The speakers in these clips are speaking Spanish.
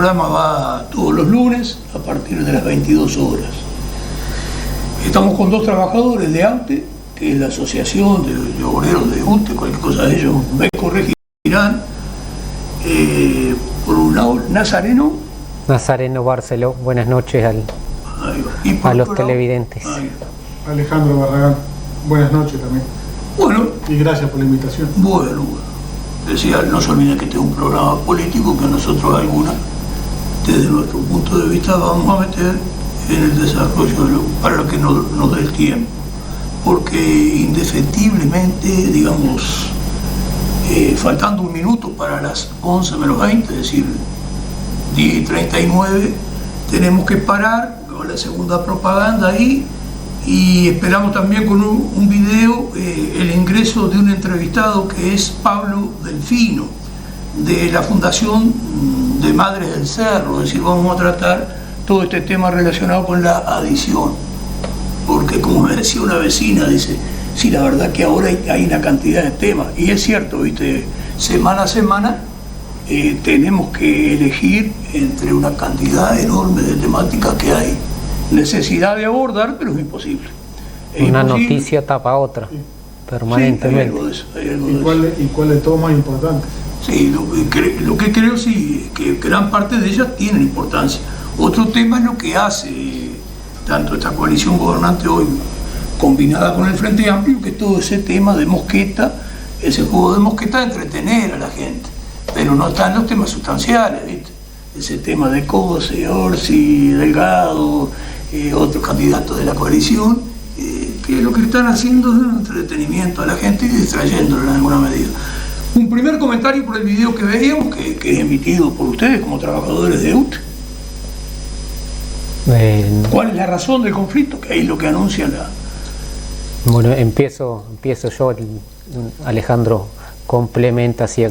El programa va todos los lunes a partir de las 22 horas. Estamos con dos trabajadores de AUTE, que es la Asociación de Obreros de UTE, cualquier cosa de ellos me corregirán. Por un lado, Nazareno Barceló, buenas noches a los televidentes. Alejandro Barragán, buenas noches también. Bueno. Y gracias por la invitación. Bueno. Decía, no se olviden que este es un programa político que nosotros desde nuestro punto de vista vamos a meter en el desarrollo para que nos dé el tiempo, porque indefectiblemente, digamos, faltando un minuto para las 11 menos 20, es decir, 10:39, tenemos que parar con la segunda propaganda ahí, y esperamos también con un video el ingreso de un entrevistado que es Pablo Delfino, de la Fundación de Madres del Cerro. Es decir, vamos a tratar todo este tema relacionado con la adicción, porque como me decía una vecina, dice, sí, la verdad que ahora hay una cantidad de temas, y es cierto, ¿viste? Semana a semana tenemos que elegir entre una cantidad enorme de temáticas que hay necesidad de abordar, pero es imposible. Una noticia tapa otra, sí, permanentemente. Sí, hay algo de eso. ¿Y cuál es todo más importante? Sí, lo que creo sí es que gran parte de ellas tienen importancia. Otro tema es lo que hace tanto esta coalición gobernante hoy, combinada con el Frente Amplio, que todo ese tema de mosqueta, ese juego de mosqueta, de entretener a la gente, pero no están los temas sustanciales, ¿viste? Ese tema de Cose, Orsi, Delgado, otros candidatos de la coalición, que lo que están haciendo es un entretenimiento a la gente y distrayéndola en alguna medida. Un primer comentario por el video que veíamos, que es emitido por ustedes como trabajadores de UTE. ¿Cuál es la razón del conflicto? Que ahí es lo que anuncia la... Bueno, empiezo yo, Alejandro complementa así.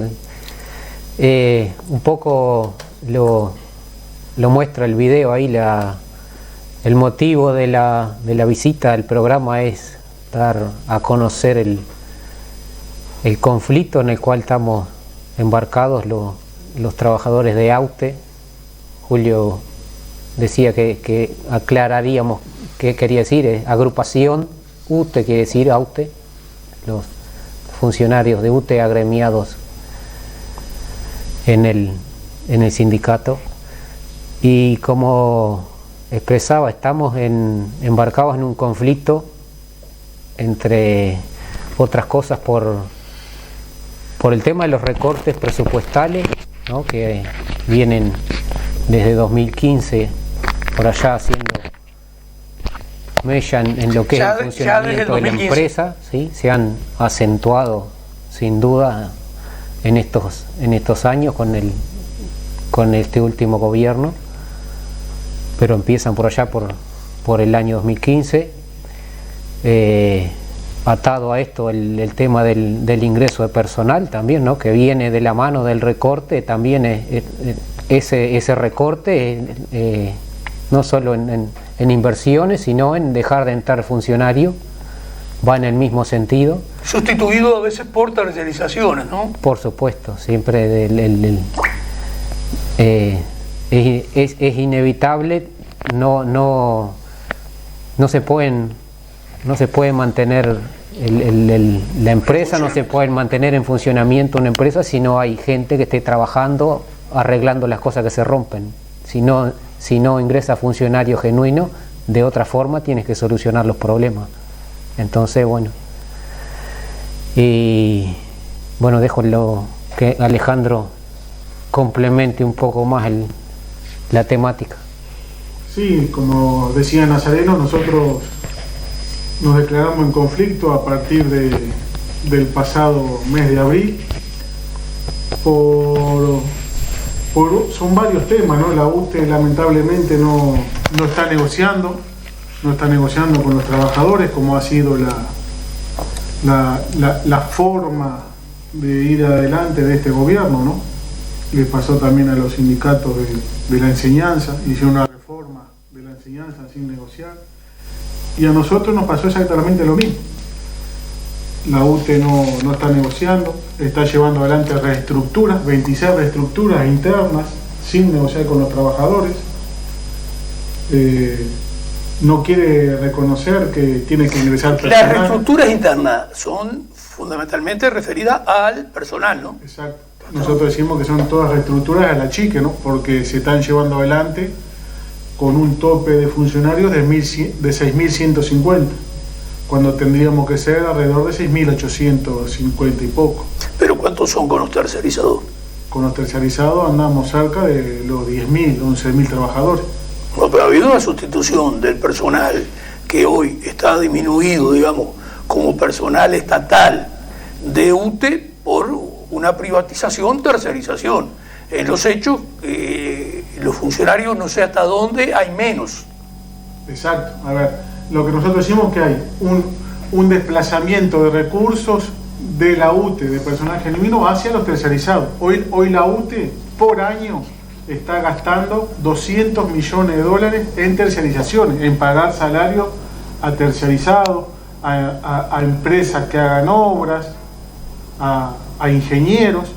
Un poco lo muestra el video ahí. El motivo de la visita al programa es dar a conocer el conflicto en el cual estamos embarcados los trabajadores de AUTE. Julio decía que aclararíamos qué quería decir. Agrupación UTE quiere decir AUTE, los funcionarios de UTE agremiados en el sindicato. Y como expresaba, estamos embarcados en un conflicto, entre otras cosas por el tema de los recortes presupuestales, ¿no?, que vienen desde 2015 por allá haciendo mella en lo que es el funcionamiento de la empresa, ¿sí? Se han acentuado sin duda en estos años con este último gobierno, pero empiezan por allá por el año 2015. Atado a esto el tema del ingreso de personal también, ¿no?, que viene de la mano del recorte. También ese recorte no solo en inversiones, sino en dejar de entrar funcionarios, va en el mismo sentido. Sustituido a veces por tercerizaciones, ¿no? Por supuesto, siempre es inevitable, no se puede mantener la empresa, no se puede mantener en funcionamiento una empresa si no hay gente que esté trabajando, arreglando las cosas que se rompen. Si no ingresa funcionario genuino, de otra forma tienes que solucionar los problemas. Entonces, bueno, y bueno, dejo que Alejandro complemente un poco más la temática. Sí, como decía Nazareno, nosotros nos declaramos en conflicto a partir del pasado mes de abril. Son varios temas, ¿no? La UTE lamentablemente no está negociando con los trabajadores, como ha sido la forma de ir adelante de este gobierno, ¿no? Le pasó también a los sindicatos de la enseñanza, hicieron una reforma de la enseñanza sin negociar, y a nosotros nos pasó exactamente lo mismo. La UTE no está negociando, está llevando adelante reestructuras, 26 reestructuras internas, sin negociar con los trabajadores. No quiere reconocer que tiene que ingresar personal. Las reestructuras internas son fundamentalmente referidas al personal, ¿no? Exacto. Nosotros decimos que son todas reestructuras a la chique, ¿no? Porque se están llevando adelante con un tope de funcionarios de 6.150, cuando tendríamos que ser alrededor de 6.850 y poco. ¿Pero cuántos son con los tercerizados? Con los tercerizados andamos cerca de los 10.000, 11.000 trabajadores. No, pero ha habido una sustitución del personal que hoy está disminuido, digamos, como personal estatal de UTE por una privatización, tercerización. En los hechos, los funcionarios no sé hasta dónde hay menos. Exacto. A ver, lo que nosotros decimos es que hay un desplazamiento de recursos de la UTE, de personal genuino, hacia los tercerizados. Hoy la UTE, por año, está gastando 200 millones de dólares en tercerizaciones, en pagar salarios a tercerizados, a empresas que hagan obras, a ingenieros,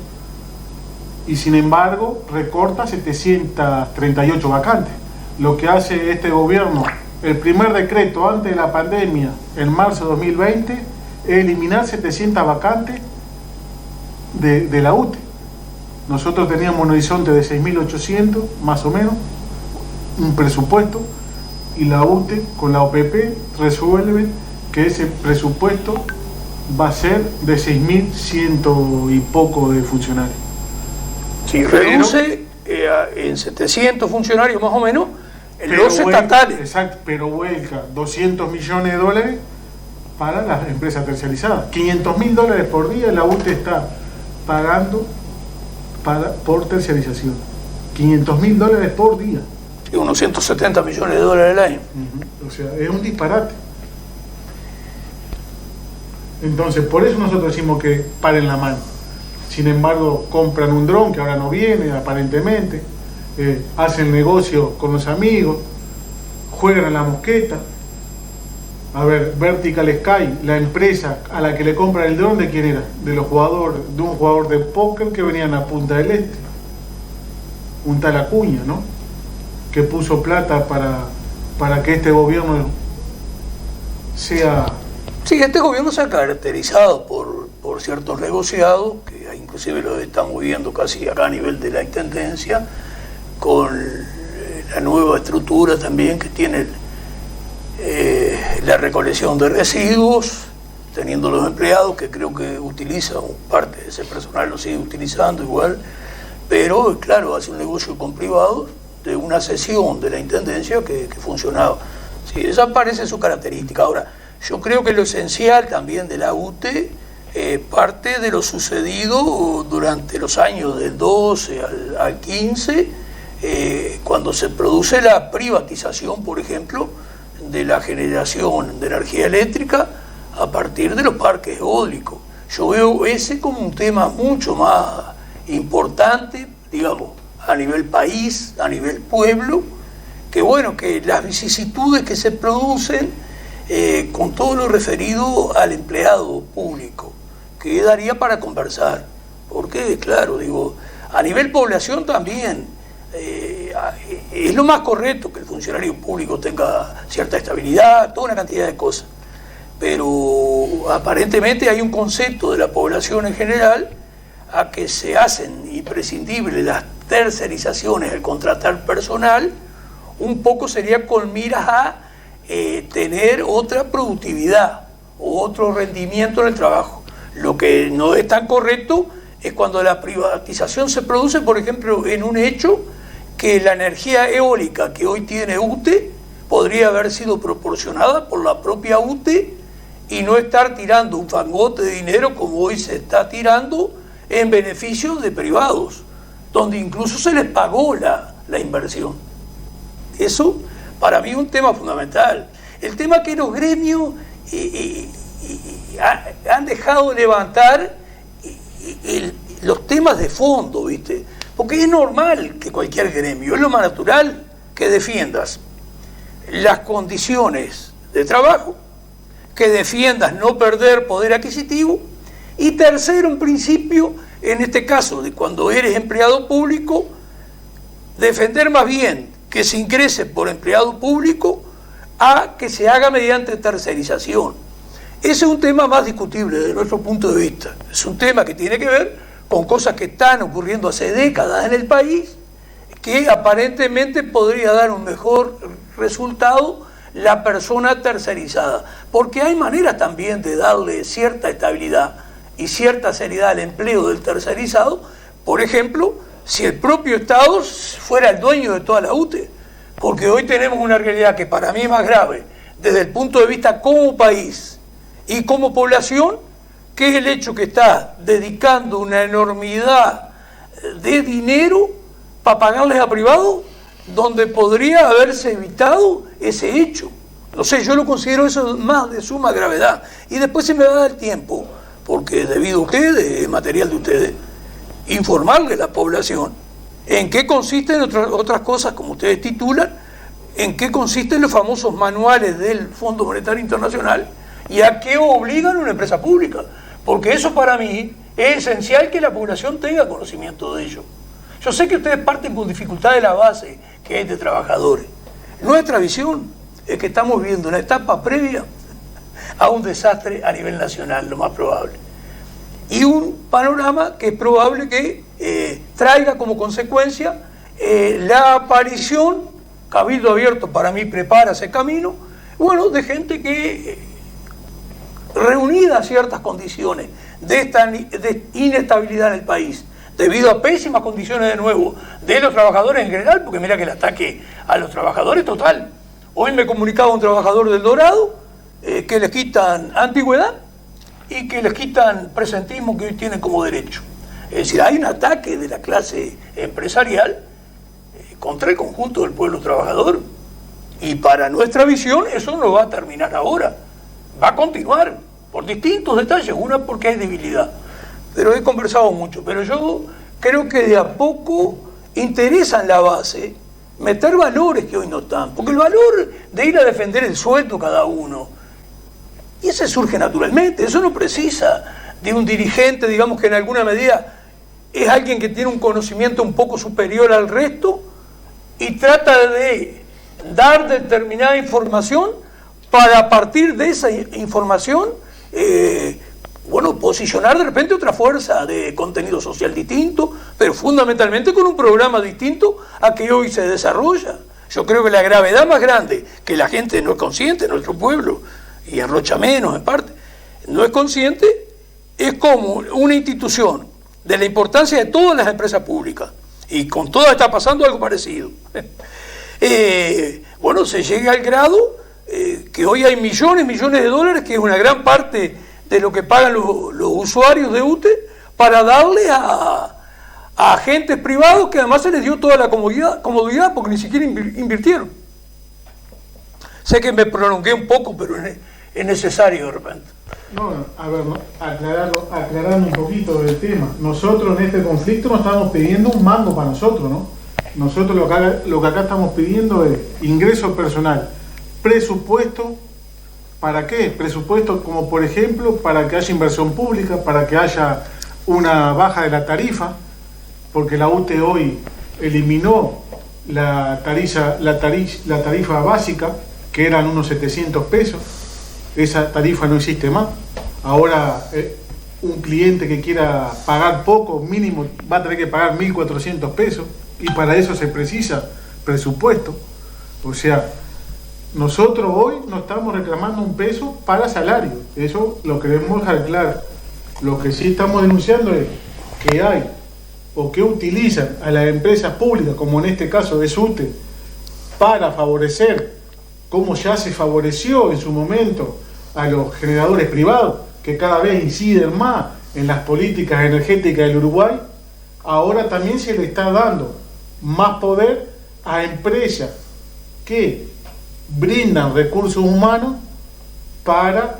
y sin embargo recorta 738 vacantes. Lo que hace este gobierno, el primer decreto antes de la pandemia, en marzo de 2020, es eliminar 700 vacantes de la UTE. Nosotros teníamos un horizonte de 6.800, más o menos, un presupuesto, y la UTE con la OPP resuelve que ese presupuesto va a ser de 6.100 y poco de funcionarios. Si reduce en 700 funcionarios más o menos, los estatales. Exacto, pero vuelca 200 millones de dólares para las empresas terciarizadas. 500.000 dólares por día la UTE está pagando por terciarización. 500.000 dólares por día. Y unos 170 millones de dólares al año. O sea, es un disparate. Entonces, por eso nosotros decimos que paren la mano. Sin embargo, compran un dron que ahora no viene, aparentemente, hacen negocio con los amigos, juegan a la mosqueta. A ver, Vertical Sky, la empresa a la que le compran el dron, ¿de quién era? De un jugador de póker que venían a Punta del Este, un tal Acuña, ¿no? Que puso plata para que este gobierno sea... Sí, este gobierno se ha caracterizado por ciertos negociados, que inclusive lo estamos viendo casi acá a nivel de la Intendencia, con la nueva estructura también que tiene la recolección de residuos, teniendo los empleados que creo que utilizan parte de ese personal, lo sigue utilizando igual, pero claro, hace un negocio con privados de una sesión de la Intendencia que funcionaba. Sí, esa parece su característica. Ahora, yo creo que lo esencial también de la UTE parte de lo sucedido durante los años del 12 al 15, cuando se produce la privatización, por ejemplo, de la generación de energía eléctrica a partir de los parques eólicos. Yo veo ese como un tema mucho más importante, digamos, a nivel país, a nivel pueblo, que bueno, que las vicisitudes que se producen con todo lo referido al empleado público, que daría para conversar, porque claro, digo, a nivel población también, es lo más correcto que el funcionario público tenga cierta estabilidad, toda una cantidad de cosas, pero aparentemente hay un concepto de la población en general a que se hacen imprescindibles las tercerizaciones al contratar personal, un poco sería con miras a tener otra productividad o otro rendimiento en el trabajo. Lo que no es tan correcto es cuando la privatización se produce, por ejemplo, en un hecho que la energía eólica que hoy tiene UTE podría haber sido proporcionada por la propia UTE y no estar tirando un fangote de dinero como hoy se está tirando en beneficio de privados, donde incluso se les pagó la inversión. Eso para mí es un tema fundamental. El tema que los gremios han dejado de levantar los temas de fondo, ¿viste? Porque es normal que cualquier gremio, es lo más natural que defiendas las condiciones de trabajo, que defiendas no perder poder adquisitivo, y tercero, en principio, en este caso de cuando eres empleado público, defender más bien que se ingrese por empleado público a que se haga mediante tercerización. Ese es un tema más discutible desde nuestro punto de vista. Es un tema que tiene que ver con cosas que están ocurriendo hace décadas en el país, que aparentemente podría dar un mejor resultado la persona tercerizada. Porque hay maneras también de darle cierta estabilidad y cierta seriedad al empleo del tercerizado. Por ejemplo, si el propio Estado fuera el dueño de toda la UTE. Porque hoy tenemos una realidad que para mí es más grave desde el punto de vista como país y como población, que es el hecho que está dedicando una enormidad de dinero para pagarles a privados, donde podría haberse evitado ese hecho. No sé, yo lo considero eso más de suma gravedad. Y después se me va a dar el tiempo, porque es debido a ustedes, es material de ustedes, informarle a la población en qué consisten otras cosas, como ustedes titulan, en qué consisten los famosos manuales del Fondo Monetario Internacional y a qué obligan a una empresa pública. Porque eso para mí es esencial, que la población tenga conocimiento de ello. Yo sé que ustedes parten con dificultad de la base que es de trabajadores. Nuestra visión es que estamos viviendo una etapa previa a un desastre a nivel nacional, lo más probable. Y un panorama que es probable que traiga como consecuencia la aparición, Cabildo Abierto para mí prepara ese camino, bueno, de gente que, reunida a ciertas condiciones de inestabilidad en el país, debido a pésimas condiciones de nuevo de los trabajadores en general, porque mira que el ataque a los trabajadores es total. Hoy me comunicaba un trabajador del Dorado que les quitan antigüedad y que les quitan presentismo que hoy tienen como derecho. Es decir, hay un ataque de la clase empresarial contra el conjunto del pueblo trabajador. Y para nuestra visión eso no va a terminar ahora, va a continuar por distintos detalles, una porque hay debilidad. Pero he conversado mucho, pero yo creo que de a poco interesa en la base meter valores que hoy no están, porque el valor de ir a defender el sueldo cada uno, y ese surge naturalmente, eso no precisa de un dirigente, digamos, que en alguna medida es alguien que tiene un conocimiento un poco superior al resto y trata de dar determinada información para, a partir de esa información, posicionar de repente otra fuerza de contenido social distinto, pero fundamentalmente con un programa distinto a que hoy se desarrolla. Yo creo que la gravedad más grande, que la gente no es consciente, nuestro pueblo, y en Rocha menos en parte, no es consciente, es como una institución de la importancia de todas las empresas públicas, y con todas está pasando algo parecido. Se llega al grado que hoy hay millones de dólares, que es una gran parte de lo que pagan los usuarios de UTE, para darle a agentes privados que además se les dio toda la comodidad porque ni siquiera invirtieron. Sé que me prolongué un poco, pero es necesario de repente. No, a ver, aclarando un poquito del tema. Nosotros en este conflicto no estamos pidiendo un mango para nosotros, ¿no? Nosotros lo que acá estamos pidiendo es ingreso personal, presupuesto. ¿Para qué? Presupuesto como, por ejemplo, para que haya inversión pública, para que haya una baja de la tarifa, porque la UTE hoy eliminó la tarifa básica, que eran unos 700 pesos. Esa tarifa no existe más. Ahora un cliente que quiera pagar poco, mínimo, va a tener que pagar 1.400 pesos, y para eso se precisa presupuesto. O sea, nosotros hoy no estamos reclamando un peso para salario, eso lo queremos dejar claro. Lo que sí estamos denunciando es que hay, o que utilizan a las empresas públicas, como en este caso de UTE, para favorecer, como ya se favoreció en su momento a los generadores privados, que cada vez inciden más en las políticas energéticas del Uruguay. Ahora también se le está dando más poder a empresas que brindan recursos humanos para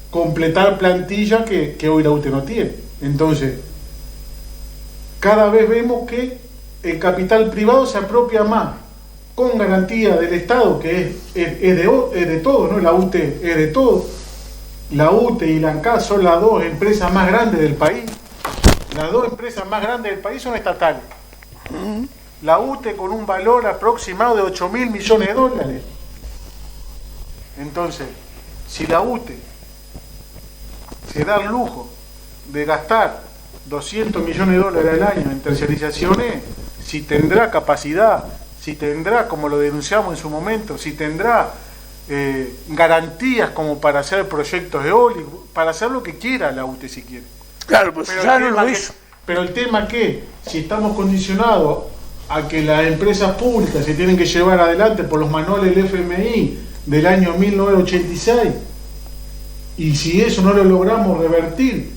completar plantilla que hoy la UTE no tiene. Entonces, cada vez vemos que el capital privado se apropia más, con garantía del Estado, que es de todos, ¿no? La UTE es de todos. La UTE y la ANCAP son las dos empresas más grandes del país. Las dos empresas más grandes del país son estatales. La UTE con un valor aproximado de 8.000 millones de dólares. Entonces, si la UTE se da el lujo de gastar 200 millones de dólares al año en terciarizaciones, si tendrá capacidad, si tendrá, como lo denunciamos en su momento, si tendrá garantías como para hacer proyectos eólicos, para hacer lo que quiera la UTE si quiere. Claro, pues ya no lo hizo. Pero el tema que, si estamos condicionados a que las empresas públicas se tienen que llevar adelante por los manuales del FMI del año 1986, y si eso no lo logramos revertir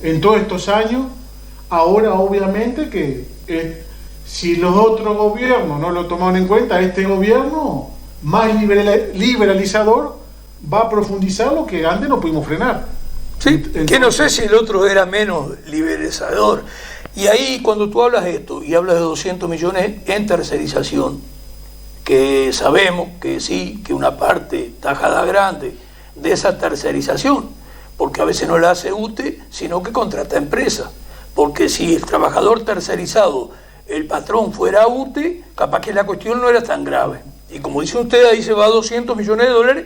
en todos estos años, ahora obviamente que si los otros gobiernos no lo tomaron en cuenta, este gobierno más liberalizador va a profundizar lo que antes no pudimos frenar. Sí, entonces, que no sé si el otro era menos liberalizador. Y ahí cuando tú hablas de esto y hablas de 200 millones en tercerización, que sabemos que sí, que una parte tajada grande de esa tercerización, porque a veces no la hace UTE, sino que contrata empresas. Porque si el trabajador tercerizado, el patrón fuera UTE, capaz que la cuestión no era tan grave. Y como dice usted, ahí se va a 200 millones de dólares,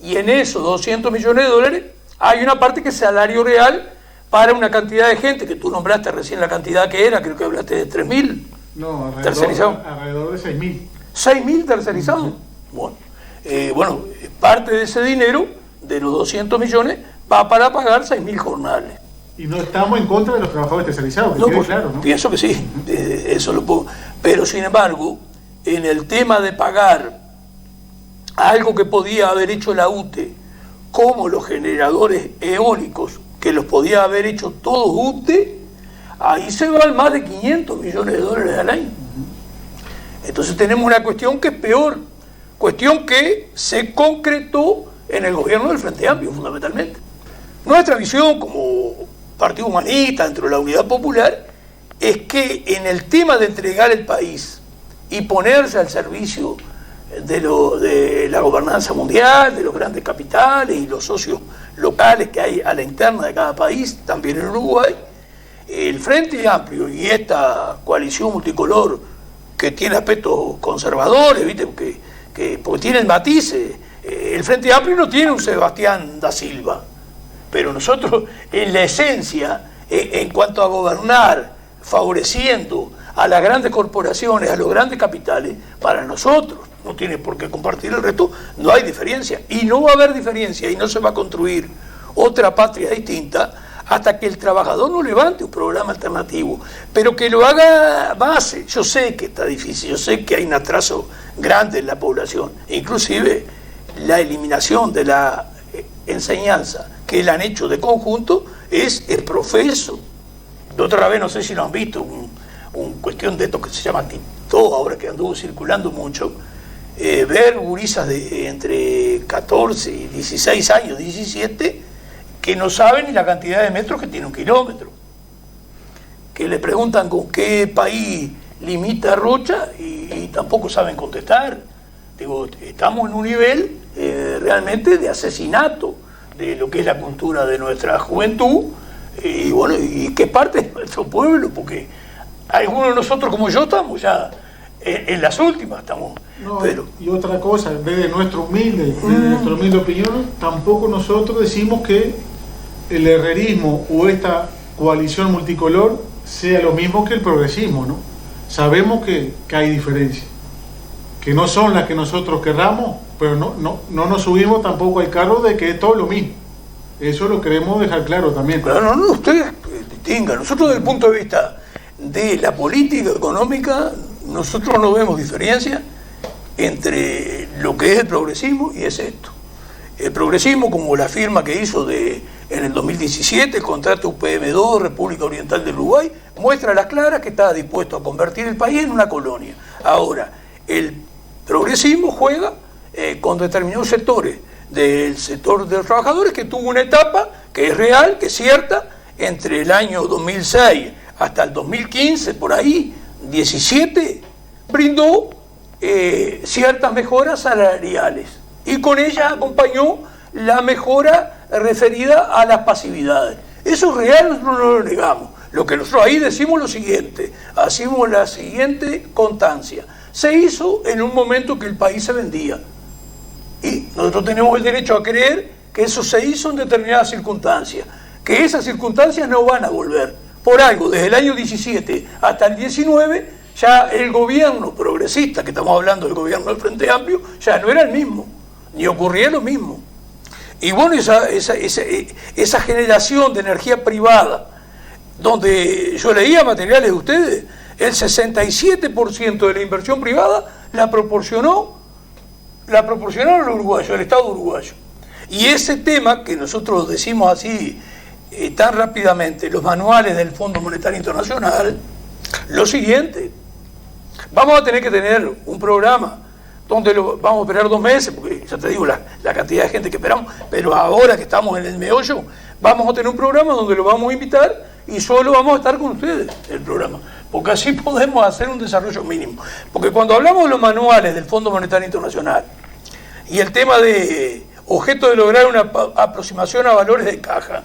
y en esos 200 millones de dólares hay una parte que es salario real para una cantidad de gente, que tú nombraste recién la cantidad que era, creo que hablaste de 3.000. No, alrededor de 6.000. ¿6.000 tercerizados? Bueno, parte de ese dinero, de los 200 millones, va para pagar 6.000 jornales. Y no estamos en contra de los trabajadores tercerizados, que no, quede pues, claro, ¿no? Pienso que sí, eso lo puedo. Pero sin embargo, en el tema de pagar algo que podía haber hecho la UTE, como los generadores eólicos, que los podía haber hecho todos UTE, ahí se van más de 500 millones de dólares al año. Entonces tenemos una cuestión que es peor, cuestión que se concretó en el gobierno del Frente Amplio, fundamentalmente. Nuestra visión como Partido Humanista, dentro de la Unidad Popular, es que en el tema de entregar el país y ponerse al servicio de la gobernanza mundial, de los grandes capitales y los socios locales que hay a la interna de cada país, también en Uruguay, el Frente Amplio y esta coalición multicolor que tiene aspectos conservadores, ¿viste? Porque tienen matices. El Frente Amplio no tiene un Sebastián da Silva, pero nosotros en la esencia, en cuanto a gobernar, favoreciendo a las grandes corporaciones, a los grandes capitales, para nosotros, no tiene por qué compartir el resto, no hay diferencia, y no va a haber diferencia, y no se va a construir otra patria distinta hasta que el trabajador no levante un programa alternativo, pero que lo haga base. Yo sé que está difícil, yo sé que hay un atraso grande en la población, inclusive la eliminación de la enseñanza que la han hecho de conjunto es el profeso. De otra vez, no sé si lo han visto, un cuestión de esto que se llama TikTok, ahora que anduvo circulando mucho, ver gurisas de entre 14 y 16 años, 17, que no saben ni la cantidad de metros que tiene un kilómetro, que le preguntan con qué país limita Rocha y tampoco saben contestar. Digo, estamos en un nivel realmente de asesinato de lo que es la cultura de nuestra juventud, y bueno, y que parte de nuestro pueblo, porque algunos de nosotros como yo estamos ya en las últimas, estamos. No, pero, y otra cosa, desde nuestra humilde opinión, tampoco nosotros decimos que el herrerismo o esta coalición multicolor sea lo mismo que el progresismo, ¿no? Sabemos que hay diferencias, que no son las que nosotros querramos, pero no nos subimos tampoco al carro de que es todo lo mismo. Eso lo queremos dejar claro también. Claro, no, ustedes distingan. Nosotros desde el punto de vista de la política económica, nosotros no vemos diferencia entre lo que es el progresismo y es esto. El progresismo, como la firma que hizo en el 2017, el contrato UPM2, República Oriental del Uruguay, muestra a las claras que está dispuesto a convertir el país en una colonia. Ahora, el progresismo juega con determinados sectores del sector de los trabajadores, que tuvo una etapa que es real, que es cierta, entre el año 2006 hasta el 2015, por ahí, 17, brindó ciertas mejoras salariales, y con ella acompañó la mejora referida a las pasividades. Eso es real, nosotros no lo negamos, Lo que nosotros ahí decimos lo siguiente, hacemos la siguiente constancia. Se hizo en un momento que el país se vendía. Y nosotros tenemos el derecho a creer que eso se hizo en determinadas circunstancias, que esas circunstancias no van a volver. Por algo, desde el año 17 hasta el 19, ya el gobierno progresista, que estamos hablando del gobierno del Frente Amplio, ya no era el mismo, ni ocurría lo mismo. Y bueno, esa generación de energía privada, donde yo leía materiales de ustedes, el 67% de la inversión privada la proporcionaron los uruguayos, el Estado uruguayo. Y ese tema que nosotros decimos así tan rápidamente, los manuales del Fondo Monetario Internacional, lo siguiente, vamos a tener que tener un programa donde vamos a esperar 2 meses, porque ya te digo la cantidad de gente que esperamos, pero ahora que estamos en el meollo, vamos a tener un programa donde lo vamos a invitar y solo vamos a estar con ustedes el programa, porque así podemos hacer un desarrollo mínimo. Porque cuando hablamos de los manuales del Fondo Monetario Internacional y el tema de objeto de lograr una aproximación a valores de caja,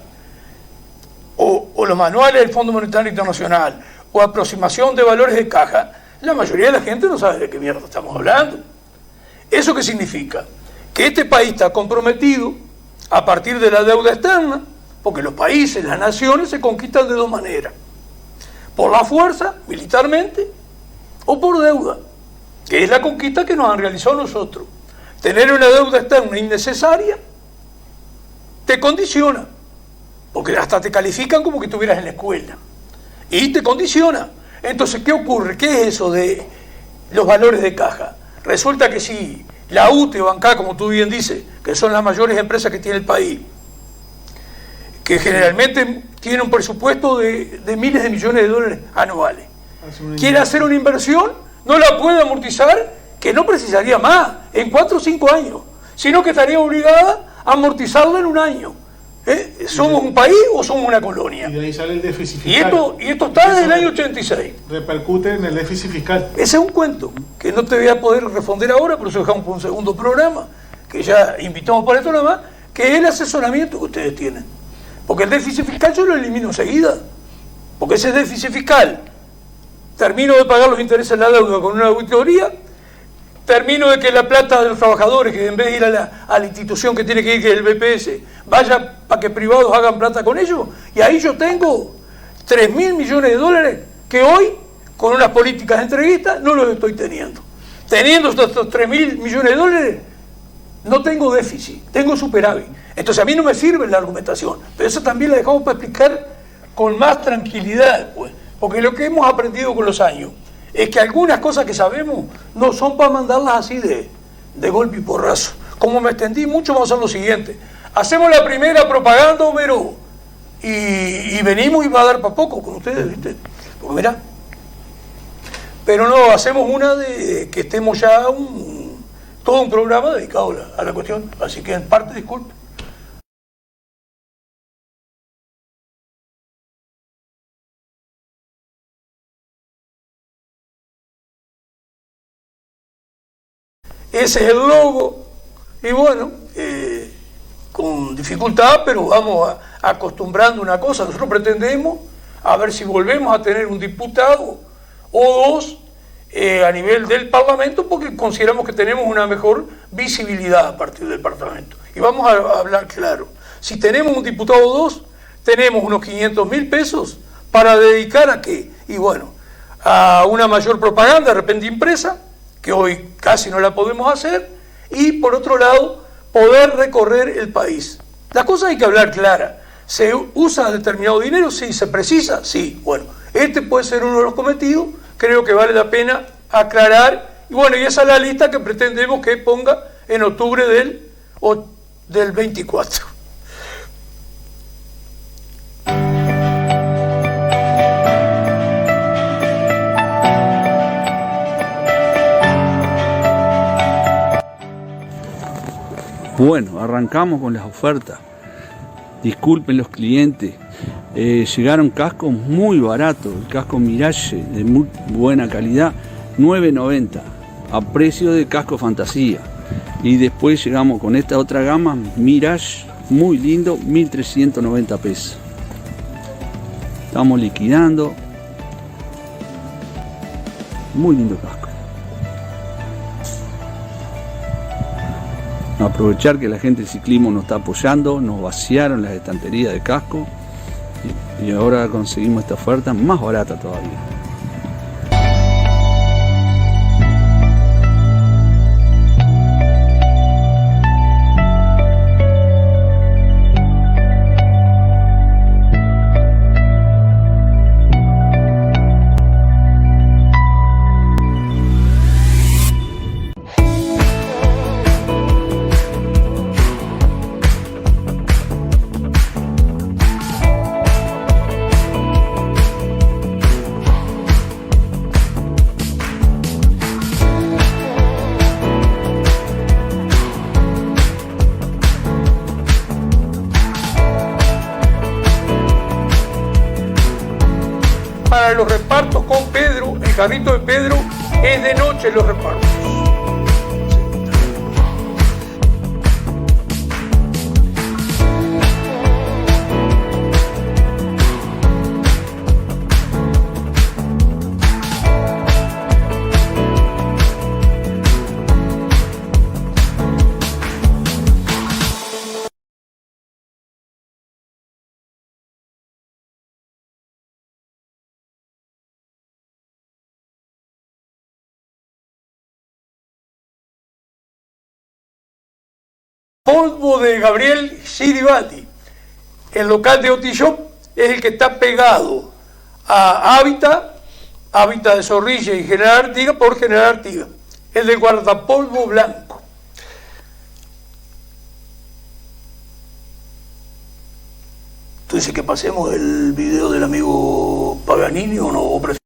o los manuales del Fondo Monetario Internacional, o aproximación de valores de caja, la mayoría de la gente no sabe de qué mierda estamos hablando. ¿Eso qué significa? Que este país está comprometido a partir de la deuda externa, porque los países, las naciones se conquistan de 2 maneras: por la fuerza, militarmente, o por deuda, que es la conquista que nos han realizado nosotros. Tener una deuda externa innecesaria te condiciona, porque hasta te califican como que estuvieras en la escuela, y te condiciona. Entonces, ¿qué ocurre? ¿Qué es eso de los valores de caja? Resulta que si la UTE o ANCA, como tú bien dices, que son las mayores empresas que tiene el país, que generalmente tiene un presupuesto de miles de millones de dólares anuales, quiere hacer una inversión, no la puede amortizar, que no precisaría más en 4 o 5 años, sino que estaría obligada a amortizarla en 1 año. ¿Somos un país o somos una colonia? Y de ahí sale el déficit fiscal. Y esto está desde el año 86. Repercute en el déficit fiscal. Ese es un cuento que no te voy a poder responder ahora, por eso dejamos por un segundo programa, que ya invitamos para esto nada más, que es el asesoramiento que ustedes tienen. Porque el déficit fiscal yo lo elimino enseguida. Porque ese déficit fiscal, termino de pagar los intereses de la deuda con una auditoría, termino de que la plata de los trabajadores, que en vez de ir a la institución que tiene que ir, que es el BPS, vaya para que privados hagan plata con ellos, y ahí yo tengo 3.000 millones de dólares que hoy, con unas políticas entreguistas, no los estoy teniendo. Teniendo estos 3.000 millones de dólares, no tengo déficit, tengo superávit. Entonces a mí no me sirve la argumentación, pero eso también la dejamos para explicar con más tranquilidad, pues, porque lo que hemos aprendido con los años es que algunas cosas que sabemos no son para mandarlas así de golpe y porrazo. Como me extendí mucho, vamos a hacer lo siguiente: hacemos la primera propaganda, Homero, y venimos y va a dar para poco con ustedes, ¿viste? Porque mirá, pero no, hacemos una de que estemos ya todo un programa dedicado a la cuestión, así que en parte disculpe. Ese es el logo, y bueno, con dificultad, pero vamos acostumbrando una cosa. Nosotros pretendemos a ver si volvemos a tener un diputado o 2 a nivel del Parlamento, porque consideramos que tenemos una mejor visibilidad a partir del Parlamento. Y vamos a hablar claro: si tenemos un diputado o 2, tenemos unos 500.000 pesos para dedicar a qué, y bueno, a una mayor propaganda, de repente impresa, que hoy casi no la podemos hacer, y por otro lado, poder recorrer el país. Las cosas hay que hablar clara. ¿Se usa determinado dinero? Sí. ¿Se precisa? Sí. Bueno, este puede ser uno de los cometidos, creo que vale la pena aclarar, y bueno, y esa es la lista que pretendemos que ponga en octubre del 24. Bueno, arrancamos con las ofertas. Disculpen los clientes, llegaron cascos muy baratos, el casco Mirage de muy buena calidad, $9.90 a precio de casco fantasía. Y después llegamos con esta otra gama, Mirage, muy lindo, $1.390. estamos liquidando. Muy lindo casco. Aprovechar que la gente del ciclismo nos está apoyando, nos vaciaron las estanterías de casco y ahora conseguimos esta oferta más barata todavía. Para los repartos con Pedro, el carrito de Pedro, es de noche los repartos. Polvo de Gabriel Siribati. El local de Otishop es el que está pegado a Hábitat de Zorrilla y General Artigas por General Artigas. El del guardapolvo blanco. ¿Tú dices que pasemos el video del amigo Paganini o no? ¿O prefieres?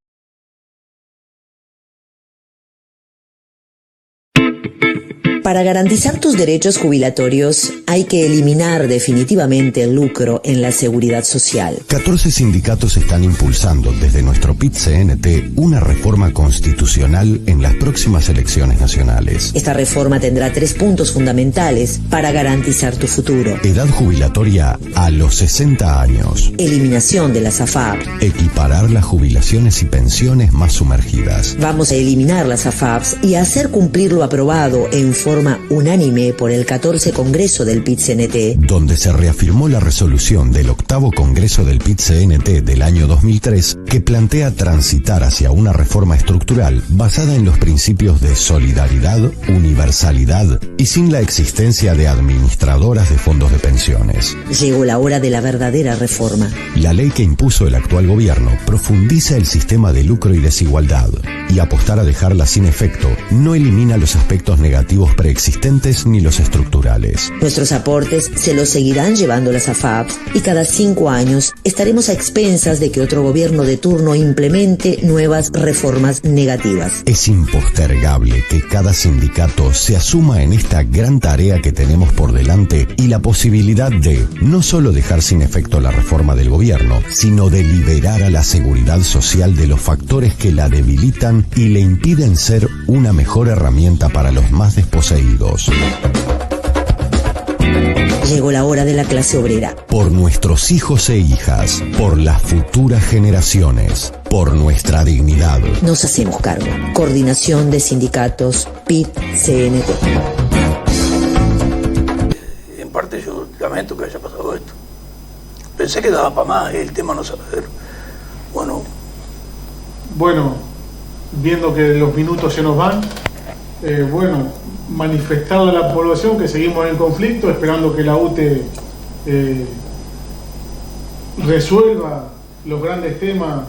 Para garantizar tus derechos jubilatorios hay que eliminar definitivamente el lucro en la seguridad social. 14 sindicatos están impulsando desde nuestro PIT-CNT una reforma constitucional en las próximas elecciones nacionales. Esta reforma tendrá 3 puntos fundamentales para garantizar tu futuro. Edad jubilatoria a los 60 años. Eliminación de las AFAP. Equiparar las jubilaciones y pensiones más sumergidas. Vamos a eliminar las AFAPs y a hacer cumplir lo aprobado en forma unánime por el 14 Congreso del PIT-CNT, donde se reafirmó la resolución del 8º Congreso del PIT-CNT del año 2003 que plantea transitar hacia una reforma estructural basada en los principios de solidaridad, universalidad y sin la existencia de administradoras de fondos de pensiones. Llegó la hora de la verdadera reforma. La ley que impuso el actual gobierno profundiza el sistema de lucro y desigualdad, y apostar a dejarla sin efecto no elimina los aspectos negativos preexistentes ni los estructurales. Nuestros aportes se los seguirán llevando las AFAPs y cada 5 años estaremos a expensas de que otro gobierno de turno implemente nuevas reformas negativas. Es impostergable que cada sindicato se asuma en esta gran tarea que tenemos por delante y la posibilidad de no solo dejar sin efecto la reforma del gobierno, sino de liberar a la seguridad social de los factores que la debilitan y le impiden ser una mejor herramienta para los más desposeídos. Llegó la hora de la clase obrera. Por nuestros hijos e hijas, por las futuras generaciones, por nuestra dignidad. Nos hacemos cargo. Coordinación de Sindicatos PIT-CNT. En parte yo lamento que haya pasado esto. Pensé que daba para más el tema no saber. Bueno, viendo que los minutos se nos van, manifestarle a la población que seguimos en conflicto, esperando que la UTE resuelva los grandes temas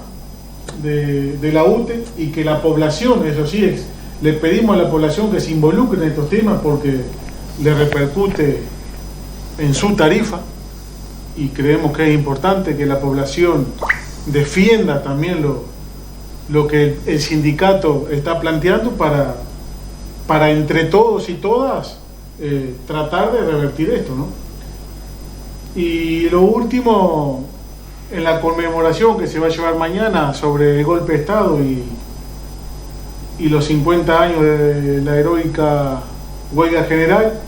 de la UTE y que la población, eso sí, le pedimos a la población que se involucre en estos temas porque le repercute en su tarifa y creemos que es importante que la población defienda también lo que el sindicato está planteando para entre todos y todas tratar de revertir esto, ¿no? Y lo último, en la conmemoración que se va a llevar mañana sobre el golpe de Estado y los 50 años de la heroica huelga general,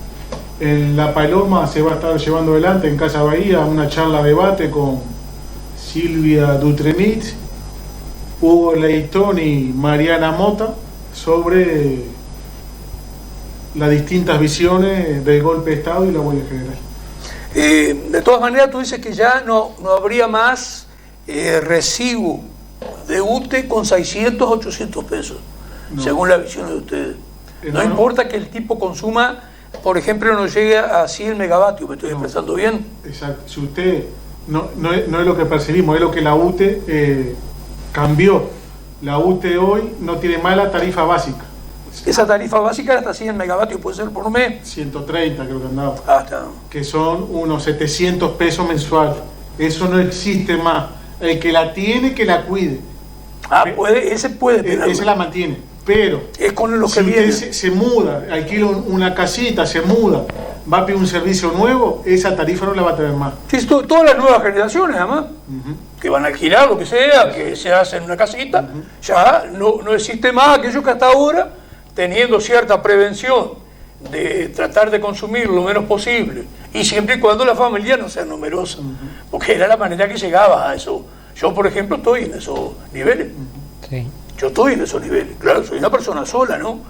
en La Paloma se va a estar llevando adelante en Casa Bahía una charla debate con Silvia Dutrenit, Hugo Leitón y Mariana Mota sobre las distintas visiones del golpe de Estado y la huelga general. De todas maneras, tú dices que ya no habría más recibo de UTE con 600, 800 pesos, no, según la visión de ustedes. No importa que el tipo consuma, por ejemplo, no llegue a 100 megavatios, ¿me estoy expresando bien? Exacto. Si usted, no es lo que percibimos, es lo que la UTE cambió. La UTE hoy no tiene más la tarifa básica. Esa tarifa básica era hasta 100 megavatios, puede ser por mes. 130 creo que andaba. Ah, está. Que son unos 700 pesos mensuales. Eso no existe más. El que la tiene, que la cuide. Ah, ese puede. Ese la mantiene. Pero es con los que si vienen. usted se muda, alquila una casita, se muda, va a pedir un servicio nuevo, esa tarifa no la va a tener más. Sí, todas las nuevas generaciones, además, que van a alquilar lo que sea, que se hace en una casita, ya no existe más aquello que hasta ahora, teniendo cierta prevención de tratar de consumir lo menos posible, y siempre y cuando la familia no sea numerosa, porque era la manera que llegaba a eso. Yo, por ejemplo, estoy en esos niveles. Sí. Yo estoy en esos niveles. Claro, soy una persona sola, ¿no?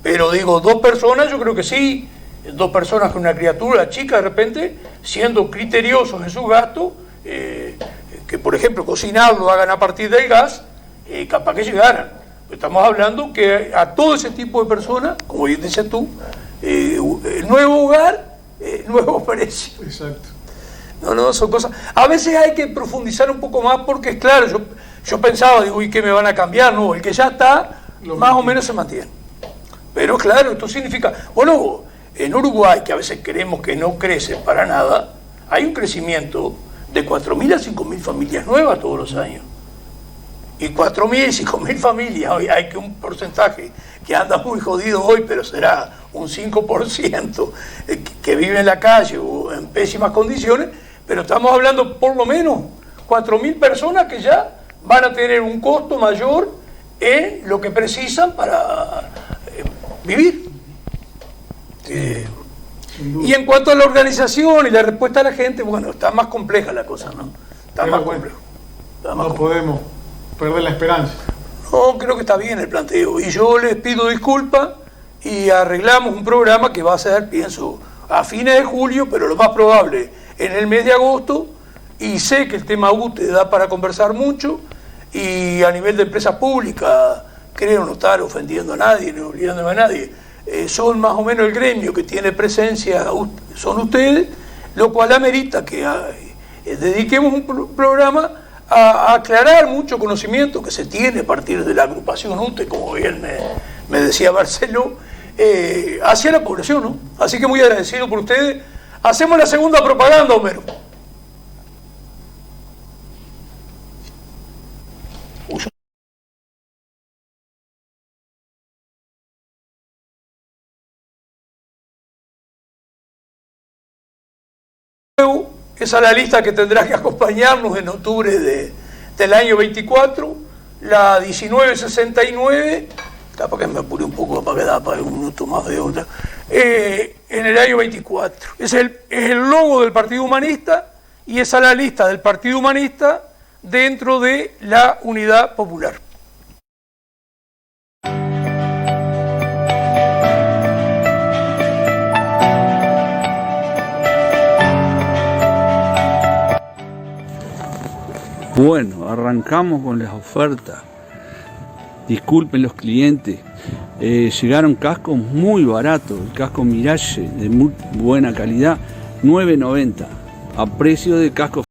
Pero digo, 2 personas, yo creo que sí. 2 personas con una criatura chica, de repente, siendo criteriosos en sus gastos, que por ejemplo, cocinarlo hagan a partir del gas, capaz que llegaran. Estamos hablando que a todo ese tipo de personas, como bien dices tú, nuevo hogar, nuevo precio. Exacto. No, son cosas. A veces hay que profundizar un poco más porque es claro, yo pensaba, digo, ¿y qué me van a cambiar? No, el que ya está, más o menos se mantiene. Pero claro, esto significa, bueno, en Uruguay, que a veces creemos que no crece para nada, hay un crecimiento de 4.000 a 5.000 familias nuevas todos los años. Y 4.000 y 5.000 familias, hoy hay que un porcentaje que anda muy jodido hoy, pero será un 5% que vive en la calle o en pésimas condiciones, pero estamos hablando por lo menos 4.000 personas que ya van a tener un costo mayor en lo que precisan para vivir. Y en cuanto a la organización y la respuesta de la gente, bueno, está más compleja la cosa, ¿no? Está más complejo. No podemos perder la esperanza. No, creo que está bien el planteo. Y yo les pido disculpas y arreglamos un programa que va a ser, pienso, a fines de julio, pero lo más probable en el mes de agosto. Y sé que el tema UTE da para conversar mucho. Y a nivel de empresa pública, creo no estar ofendiendo a nadie, ni olvidándome a nadie. Son más o menos el gremio que tiene presencia, son ustedes, lo cual amerita que dediquemos un programa a aclarar mucho conocimiento que se tiene a partir de la agrupación UTE, como bien me decía Barceló, hacia la población, ¿no? Así que muy agradecido por ustedes. Hacemos la segunda propaganda, Homero. Esa es la lista que tendrá que acompañarnos en octubre del año 24, la 1969, capaz que me apure un poco para que da para un minuto más de otra, en el año 24. Es el logo del Partido Humanista y esa es la lista del Partido Humanista dentro de la Unidad Popular. Bueno, arrancamos con las ofertas. Disculpen los clientes, llegaron cascos muy baratos, el casco Mirage de muy buena calidad, $9.90, a precio de casco